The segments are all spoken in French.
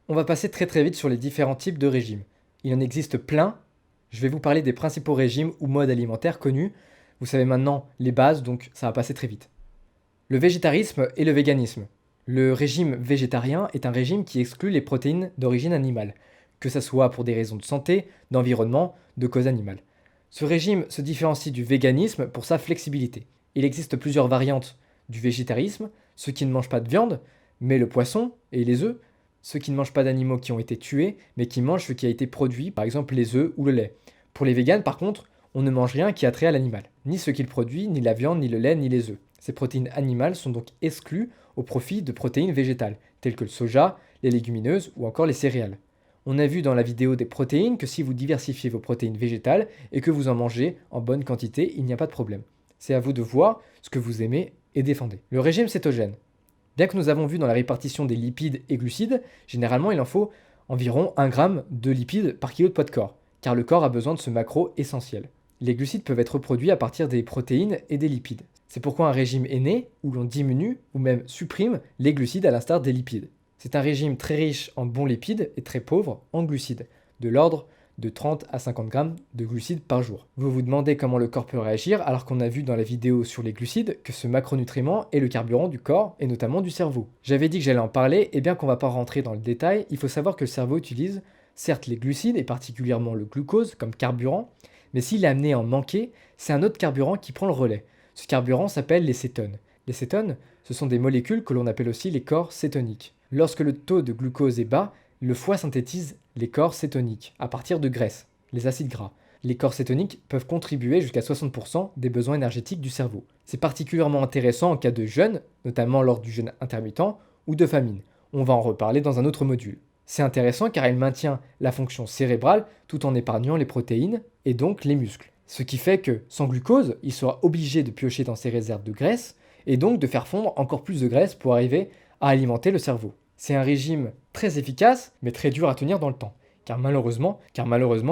On va passer très vite sur les différents types de régimes. Il en existe plein. Je vais vous parler des principaux régimes ou modes alimentaires connus. Vous savez maintenant les bases, donc ça va passer très vite. Le végétarisme et le véganisme. Le régime végétarien est un régime qui exclut les protéines d'origine animale, que ce soit pour des raisons de santé, d'environnement, de cause animale. Ce régime se différencie du véganisme pour sa flexibilité. Il existe plusieurs variantes du végétarisme, ceux qui ne mangent pas de viande, mais le poisson et les œufs, ceux qui ne mangent pas d'animaux qui ont été tués, mais qui mangent ce qui a été produit, par exemple les œufs ou le lait. Pour les véganes, par contre, on ne mange rien qui a trait à l'animal, ni ce qu'il produit, ni la viande, ni le lait, ni les œufs. Ces protéines animales sont donc exclues au profit de protéines végétales, telles que le soja, les légumineuses ou encore les céréales. On a vu dans la vidéo des protéines que si vous diversifiez vos protéines végétales et que vous en mangez en bonne quantité, il n'y a pas de problème. C'est à vous de voir ce que vous aimez et défendez. Le régime cétogène. Bien que nous avons vu dans la répartition des lipides et glucides, généralement il en faut environ 1 g de lipides par kilo de poids de corps, car le corps a besoin de ce macro essentiel. Les glucides peuvent être produits à partir des protéines et des lipides. C'est pourquoi un régime est né où l'on diminue ou même supprime les glucides à l'instar des lipides. C'est un régime très riche en bons lipides et très pauvre en glucides, de l'ordre de 30 à 50 grammes de glucides par jour. Vous vous demandez comment le corps peut réagir alors qu'on a vu dans la vidéo sur les glucides que ce macronutriment est le carburant du corps et notamment du cerveau. J'avais dit que j'allais en parler et bien qu'on va pas rentrer dans le détail, il faut savoir que le cerveau utilise certes les glucides et particulièrement le glucose comme carburant, mais s'il est amené à en manquer, c'est un autre carburant qui prend le relais. Ce carburant s'appelle les cétones. Les cétones, ce sont des molécules que l'on appelle aussi les corps cétoniques. Lorsque le taux de glucose est bas, le foie synthétise les corps cétoniques à partir de graisse, les acides gras. Les corps cétoniques peuvent contribuer jusqu'à 60% des besoins énergétiques du cerveau. C'est particulièrement intéressant en cas de jeûne, notamment lors du jeûne intermittent ou de famine. On va en reparler dans un autre module. C'est intéressant car il maintient la fonction cérébrale tout en épargnant les protéines et donc les muscles. Ce qui fait que sans glucose, il sera obligé de piocher dans ses réserves de graisse et donc de faire fondre encore plus de graisse pour arriver à alimenter le cerveau. C'est un régime très efficace, mais très dur à tenir dans le temps, car malheureusement,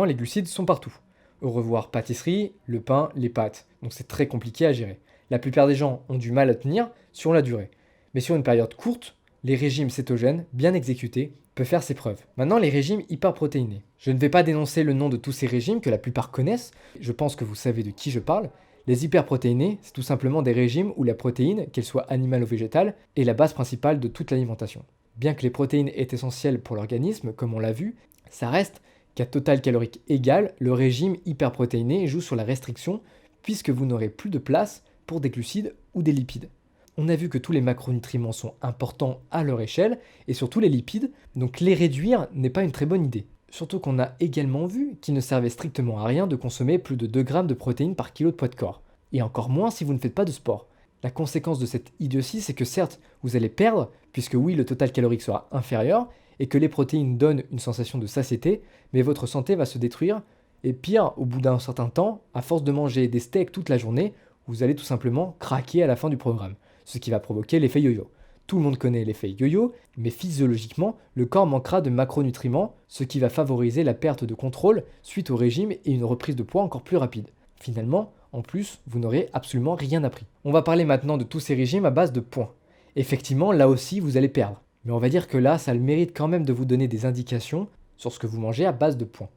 les glucides sont partout. Au revoir pâtisserie, le pain, les pâtes, donc c'est très compliqué à gérer. La plupart des gens ont du mal à tenir sur la durée. Mais sur une période courte, les régimes cétogènes, bien exécutés, peuvent faire ses preuves. Maintenant, les régimes hyperprotéinés. Je ne vais pas dénoncer le nom de tous ces régimes que la plupart connaissent, je pense que vous savez de qui je parle. Les hyperprotéinés, c'est tout simplement des régimes où la protéine, qu'elle soit animale ou végétale, est la base principale de toute l'alimentation. Bien que les protéines aient essentielles pour l'organisme, comme on l'a vu, ça reste qu'à total calorique égal, le régime hyperprotéiné joue sur la restriction puisque vous n'aurez plus de place pour des glucides ou des lipides. On a vu que tous les macronutriments sont importants à leur échelle et surtout les lipides, donc les réduire n'est pas une très bonne idée. Surtout qu'on a également vu qu'il ne servait strictement à rien de consommer plus de 2 grammes de protéines par kilo de poids de corps, et encore moins si vous ne faites pas de sport. La conséquence de cette idiotie, c'est que certes, vous allez perdre, puisque oui, le total calorique sera inférieur, et que les protéines donnent une sensation de satiété, mais votre santé va se détruire, et pire, au bout d'un certain temps, à force de manger des steaks toute la journée, vous allez tout simplement craquer à la fin du programme, ce qui va provoquer l'effet yo-yo. Tout le monde connaît l'effet yo-yo, mais physiologiquement, le corps manquera de macronutriments, ce qui va favoriser la perte de contrôle suite au régime et une reprise de poids encore plus rapide. Finalement, en plus, vous n'aurez absolument rien appris. On va parler maintenant de tous ces régimes à base de points. Effectivement, là aussi, vous allez perdre. Mais on va dire que là, ça a le mérite quand même de vous donner des indications sur ce que vous mangez à base de points.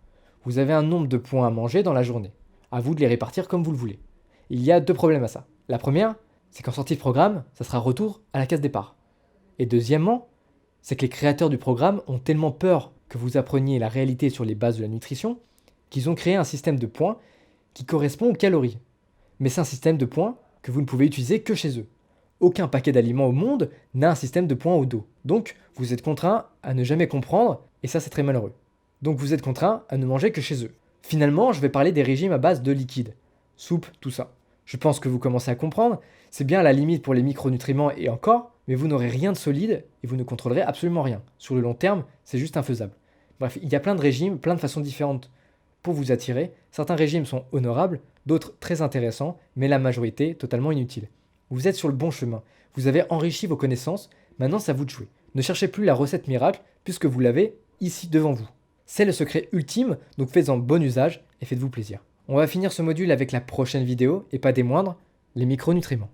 Vous avez un nombre de points à manger dans la journée. À vous de les répartir comme vous le voulez. Il y a 2 problèmes à ça. La première, c'est qu'en sortie de programme, ça sera retour à la case départ. Et deuxièmement, c'est que les créateurs du programme ont tellement peur que vous appreniez la réalité sur les bases de la nutrition qu'ils ont créé un système de points qui correspond aux calories. Mais c'est un système de points que vous ne pouvez utiliser que chez eux. Aucun paquet d'aliments au monde n'a un système de points au dos. Donc, vous êtes contraint à ne jamais comprendre, et ça c'est très malheureux. Donc vous êtes contraint à ne manger que chez eux. Finalement, je vais parler des régimes à base de liquide. Soupe, tout ça. Je pense que vous commencez à comprendre, c'est bien à la limite pour les micronutriments et encore, mais vous n'aurez rien de solide et vous ne contrôlerez absolument rien. Sur le long terme, c'est juste infaisable. Bref, il y a plein de régimes, plein de façons différentes pour vous attirer. Certains régimes sont honorables, d'autres très intéressants, mais la majorité totalement inutiles. Vous êtes sur le bon chemin, vous avez enrichi vos connaissances, maintenant c'est à vous de jouer. Ne cherchez plus la recette miracle puisque vous l'avez ici devant vous. C'est le secret ultime, donc faites-en bon usage et faites-vous plaisir. On va finir ce module avec la prochaine vidéo, et pas des moindres, les micronutriments.